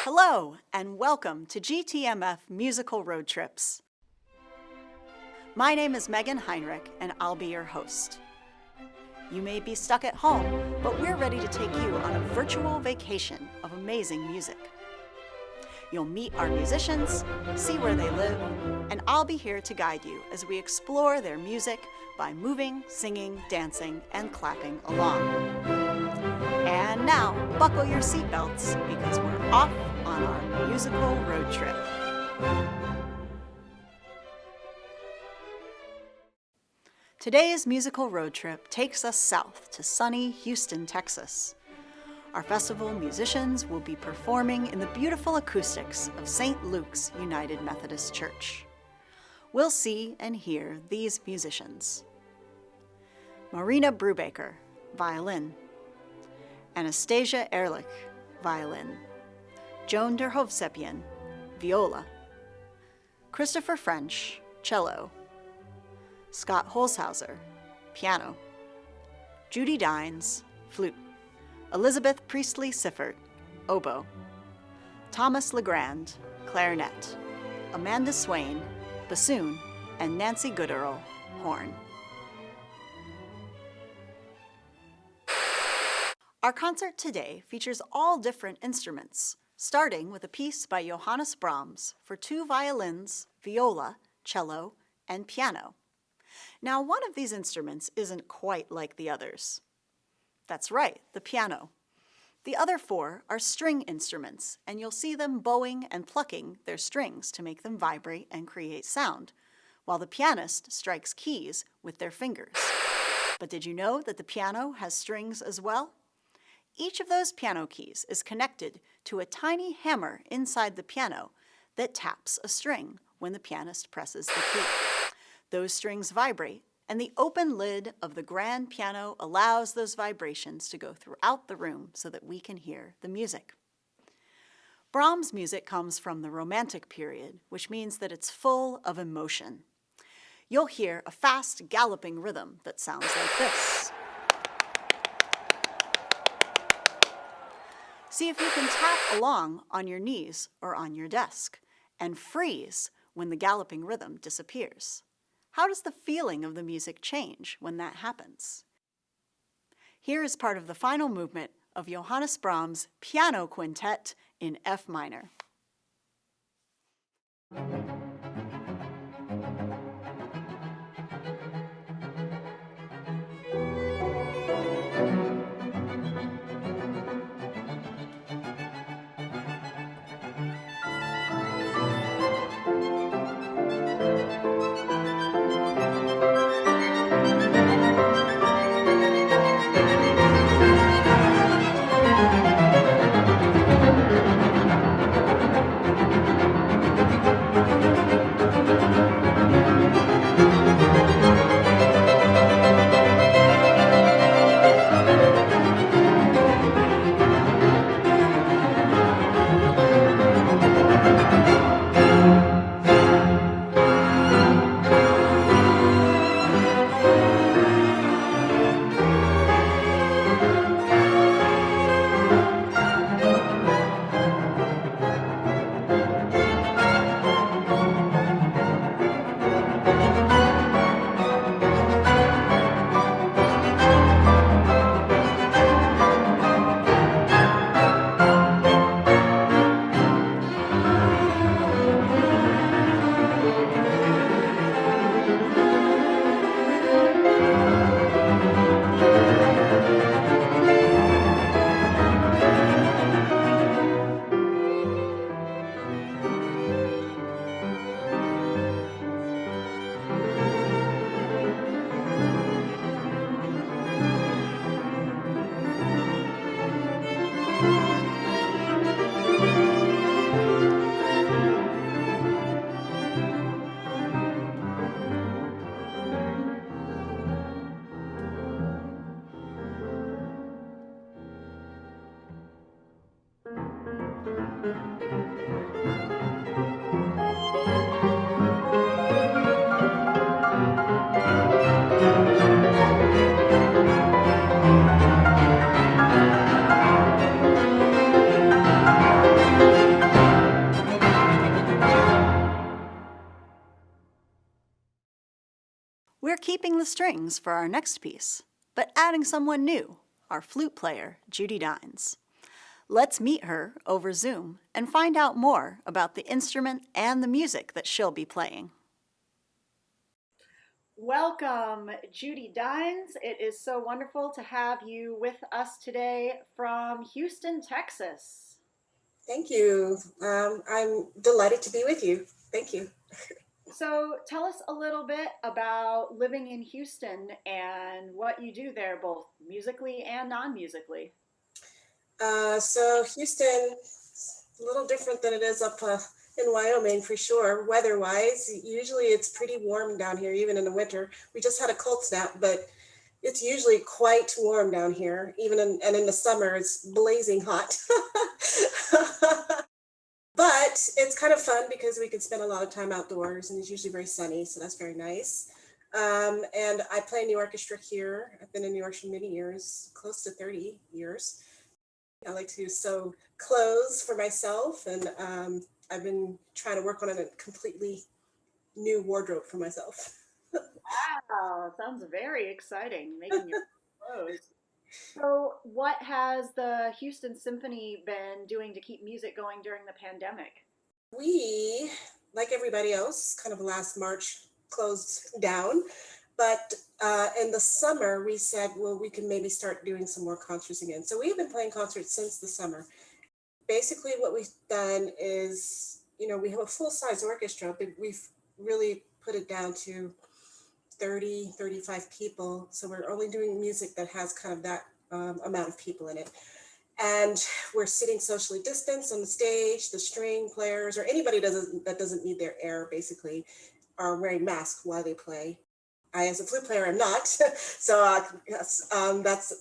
Hello, and welcome to GTMF Musical Road Trips. My name is Meaghan Heinrich, and I'll be your host. You may be stuck at home, but we're ready to take you on a virtual vacation of amazing music. You'll meet our musicians, see where they live, and I'll be here to guide you as we explore their music by moving, singing, dancing, and clapping along. And now, buckle your seatbelts because we're off on our musical road trip. Today's musical road trip takes us south to sunny Houston, Texas. Our festival musicians will be performing in the beautiful acoustics of St. Luke's United Methodist Church. We'll see and hear these musicians. Marina Brubaker, violin. Anastasia Ehrlich, violin. Joan der Hovsepian, viola. Christopher French, cello. Scott Holshauser, piano. Judy Dines, flute. Elizabeth Priestley Siffert, oboe. Thomas Legrand, clarinet. Amanda Swain, bassoon, and Nancy Gooderl, horn. Our concert today features all different instruments, starting with a piece by Johannes Brahms for 2 violins, viola, cello, and piano. Now, one of these instruments isn't quite like the others. That's right, the piano. The other 4 are string instruments, and you'll see them bowing and plucking their strings to make them vibrate and create sound, while the pianist strikes keys with their fingers. But did you know that the piano has strings as well? Each of those piano keys is connected to a tiny hammer inside the piano that taps a string when the pianist presses the key. Those strings vibrate, and the open lid of the grand piano allows those vibrations to go throughout the room so that we can hear the music. Brahms' music comes from the Romantic period, which means that it's full of emotion. You'll hear a fast, galloping rhythm that sounds like this. See if you can tap along on your knees or on your desk and freeze when the galloping rhythm disappears. How does the feeling of the music change when that happens? Here is part of the final movement of Johannes Brahms' Piano Quintet in F minor. keeping the strings for our next piece, but adding someone new, our flute player, Judy Dines. Let's meet her over Zoom and find out more about the instrument and the music that she'll be playing. Welcome, Judy Dines. It is so wonderful to have you with us today from Houston, Texas. Thank you. I'm delighted to be with you. Thank you. So tell us a little bit about living in Houston and what you do there, both musically and non-musically. So Houston, a little different than it is up in Wyoming for sure. Weather-wise, usually it's pretty warm down here, even in the winter. We just had a cold snap, but it's usually quite warm down here. And in the summer, it's blazing hot. But it's kind of fun because we can spend a lot of time outdoors, and it's usually very sunny, so that's very nice. And I play in the orchestra here. I've been in the orchestra many years, close to 30 years. I like to sew clothes for myself, and I've been trying to work on a completely new wardrobe for myself. Wow, sounds very exciting, making your clothes. So, what has the Houston Symphony been doing to keep music going during the pandemic? We, like everybody else, kind of last March closed down. But in the summer, we said, well, we can maybe start doing some more concerts again. So we've been playing concerts since the summer. Basically, what we've done is, we have a full-size orchestra, but we've really put it down to 30, 35 people. So we're only doing music that has kind of that amount of people in it. And we're sitting socially distanced on the stage. The string players or anybody that doesn't need their air basically are wearing masks while they play. I, as a flute player, am not. So yes,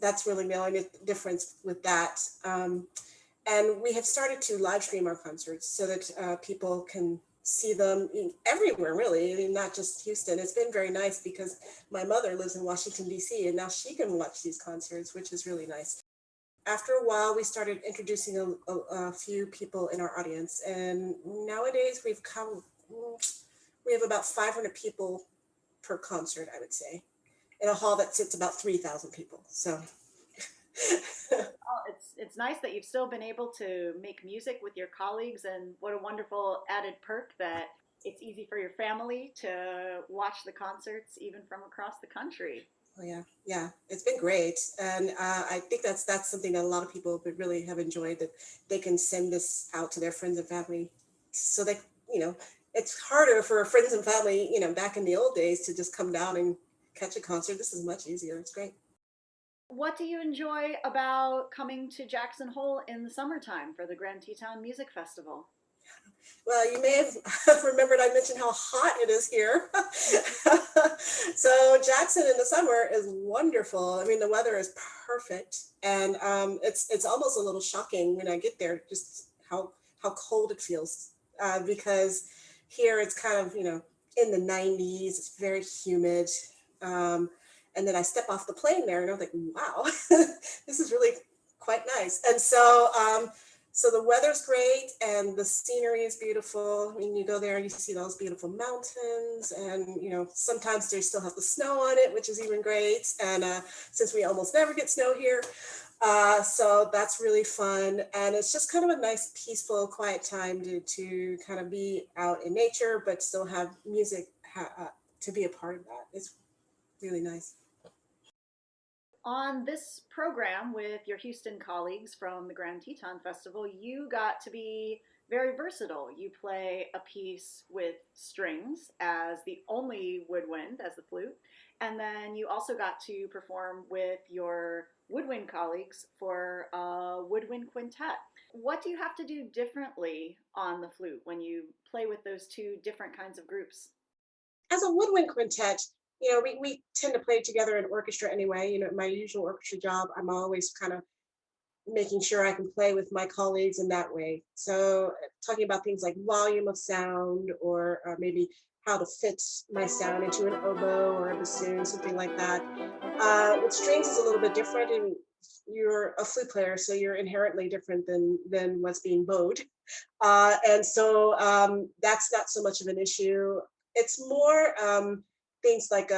that's really the only difference with that. And we have started to live stream our concerts so that people can see them everywhere, really. I mean, not just Houston. It's been very nice because my mother lives in Washington, D.C., and now she can watch these concerts, which is really nice. After a while, we started introducing a few people in our audience, and nowadays we have about 500 people per concert, I would say, in a hall that sits about 3,000 people. So Well, it's nice that you've still been able to make music with your colleagues, and what a wonderful added perk that it's easy for your family to watch the concerts even from across the country. oh yeah, it's been great, and I think that's something that a lot of people would really have enjoyed, that they can send this out to their friends and family, so that it's harder for friends and family, back in the old days to just come down and catch a concert. This is much easier. It's great. What do you enjoy about coming to Jackson Hole in the summertime for the Grand Teton Music Festival? Well, you may have remembered I mentioned how hot it is here. So Jackson in the summer is wonderful. I mean, the weather is perfect, and it's almost a little shocking when I get there, just how cold it feels, because here it's kind of in the 90s. It's very humid, and then I step off the plane there, and I'm like, wow, this is really quite nice. And so the weather's great and the scenery is beautiful. I mean, you go there and you see those beautiful mountains, and sometimes they still have the snow on it, which is even great. And since we almost never get snow here, so that's really fun. And it's just kind of a nice, peaceful, quiet time to kind of be out in nature, but still have music to be a part of that. It's really nice. On this program with your Houston colleagues from the Grand Teton Festival, you got to be very versatile. You play a piece with strings as the only woodwind, as the flute, and then you also got to perform with your woodwind colleagues for a woodwind quintet. What do you have to do differently on the flute when you play with those two different kinds of groups? As a woodwind quintet, we tend to play together in orchestra anyway. My usual orchestra job, I'm always kind of making sure I can play with my colleagues in that way. So talking about things like volume of sound, or maybe how to fit my sound into an oboe or a bassoon, something like that. With strings is a little bit different, and you're a flute player, so you're inherently different than what's being bowed. And so that's not so much of an issue. It's more things like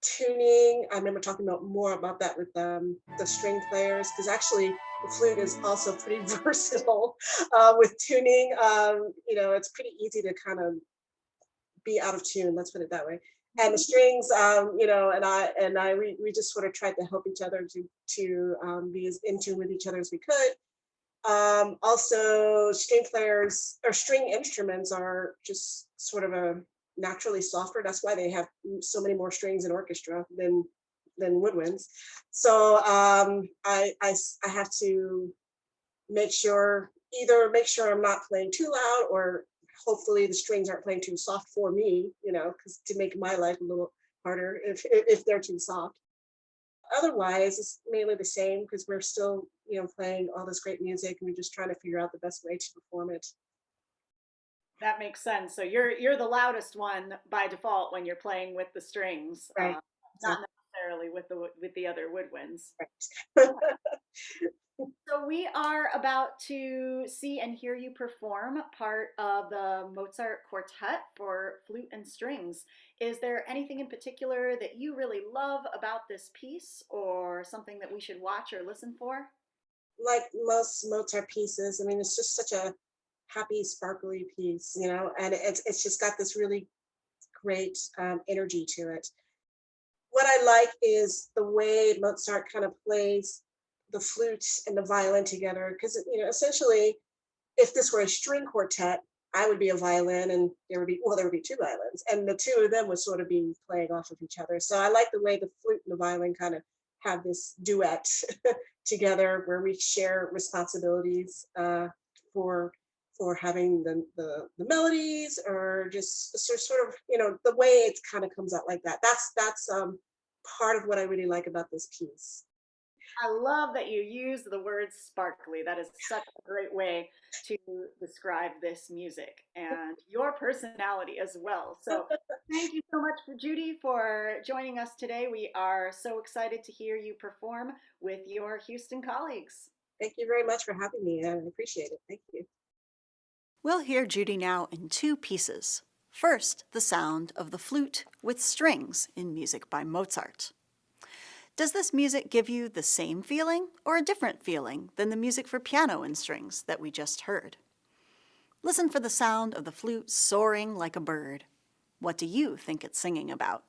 tuning. I remember talking about more about that with the string players, because actually the flute is also pretty versatile with tuning. It's pretty easy to kind of be out of tune. Let's put it that way. And the strings, we just sort of tried to help each other to be as in tune with each other as we could. Also, string players or string instruments are just sort of a naturally softer. That's why they have so many more strings in orchestra than woodwinds. So I have to make sure I'm not playing too loud, or hopefully the strings aren't playing too soft for me, because to make my life a little harder if they're too soft. Otherwise, it's mainly the same because we're still, playing all this great music, and we're just trying to figure out the best way to perform it. That makes sense. So you're the loudest one by default when you're playing with the strings, Right. not necessarily with the other woodwinds. Right. So we are about to see and hear you perform part of the Mozart Quartet for flute and strings. Is there anything in particular that you really love about this piece, or something that we should watch or listen for? Like most Mozart pieces, I mean, it's just such a happy, sparkly piece, and it's just got this really great energy to it. What I like is the way Mozart kind of plays the flute and the violin together, because essentially, if this were a string quartet, I would be a violin, and there would be two violins, and the two of them would sort of be playing off of each other. So I like the way the flute and the violin kind of have this duet together, where we share responsibilities for having the melodies, or just sort of the way it kind of comes out like that. That's part of what I really like about this piece. I love that you use the word sparkly. That is such a great way to describe this music and your personality as well. So thank you so much, Judy, for joining us today. We are so excited to hear you perform with your Houston colleagues. Thank you very much for having me. I appreciate it. Thank you. We'll hear Judy now in two pieces. First, the sound of the flute with strings in music by Mozart. Does this music give you the same feeling or a different feeling than the music for piano and strings that we just heard? Listen for the sound of the flute soaring like a bird. What do you think it's singing about?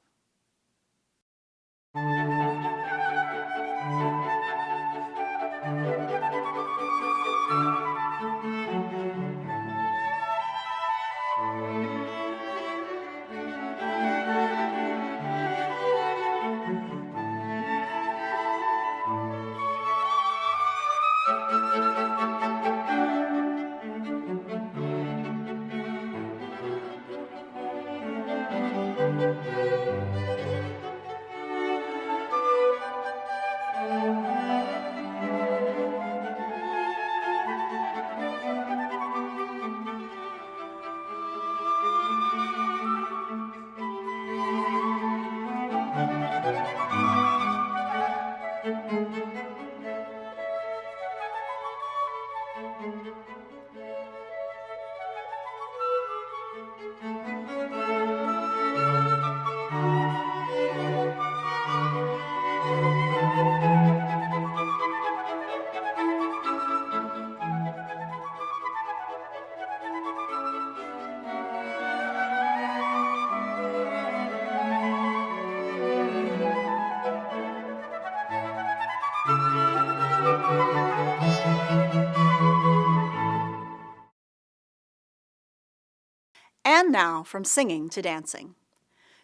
And now, from singing to dancing.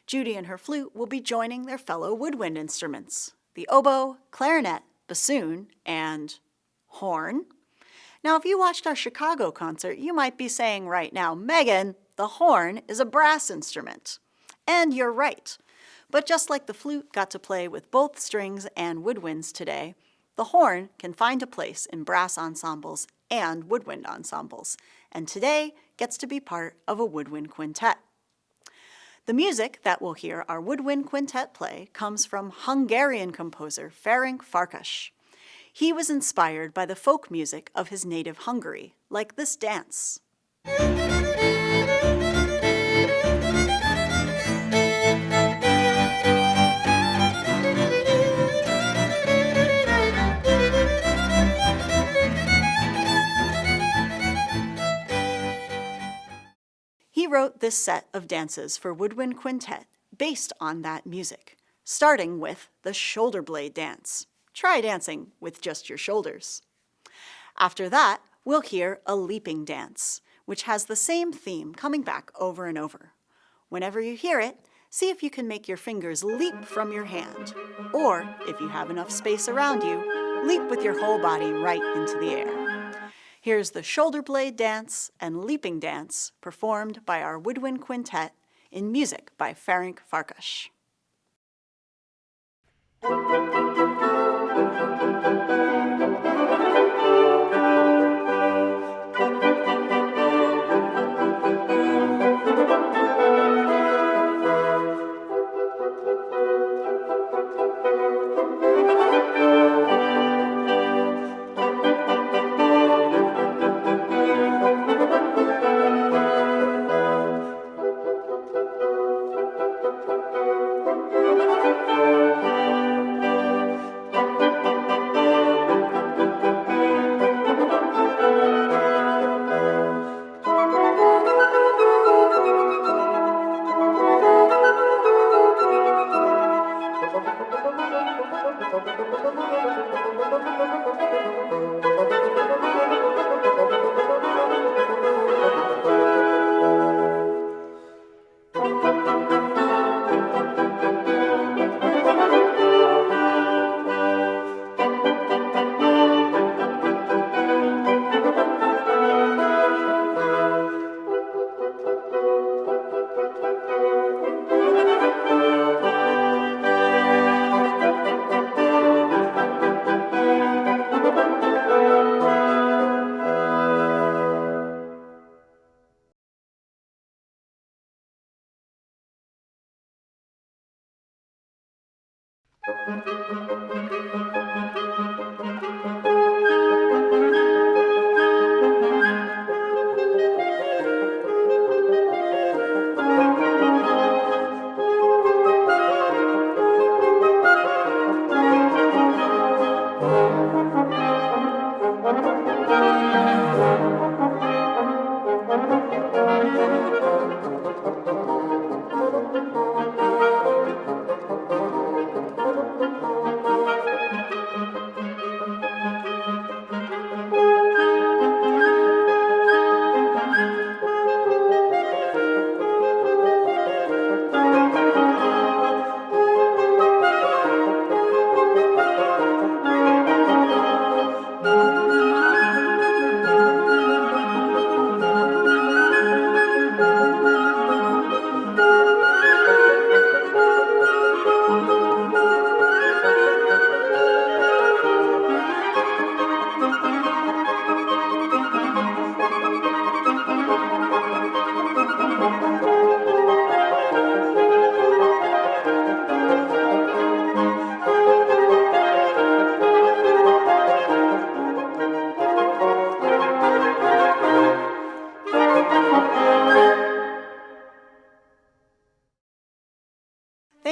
Judy and her flute will be joining their fellow woodwind instruments, the oboe, clarinet, bassoon, and horn. Now, if you watched our Chicago concert, you might be saying right now, Meaghan, the horn is a brass instrument. And you're right. But just like the flute got to play with both strings and woodwinds today, the horn can find a place in brass ensembles and woodwind ensembles, and today gets to be part of a woodwind quintet. The music that we'll hear our Woodwind Quintet play comes from Hungarian composer FERENC FARKAS. He was inspired by the folk music of his native Hungary, like this dance. We wrote this set of dances for Woodwind Quintet based on that music, starting with the shoulder blade dance. Try dancing with just your shoulders. After that, we'll hear a leaping dance, which has the same theme coming back over and over. Whenever you hear it, see if you can make your fingers leap from your hand, or if you have enough space around you, leap with your whole body right into the air. Here's the shoulder blade dance and leaping dance performed by our Woodwind Quintet in music by FERENC FARKAS.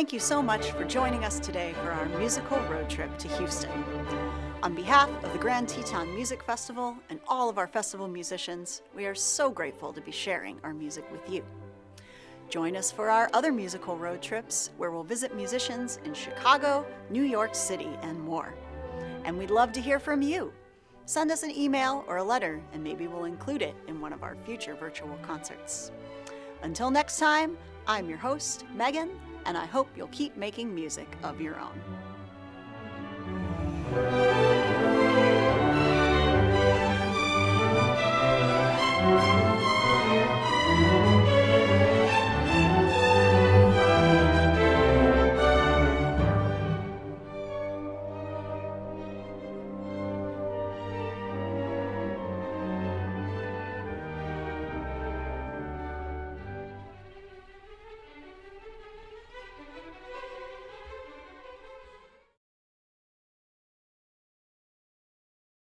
Thank you so much for joining us today for our musical road trip to Houston. On behalf of the Grand Teton Music Festival and all of our festival musicians, we are so grateful to be sharing our music with you. Join us for our other musical road trips, where we'll visit musicians in Chicago, New York City, and more. And we'd love to hear from you. Send us an email or a letter, and maybe we'll include it in one of our future virtual concerts. Until next time, I'm your host, Meaghan, and I hope you'll keep making music of your own.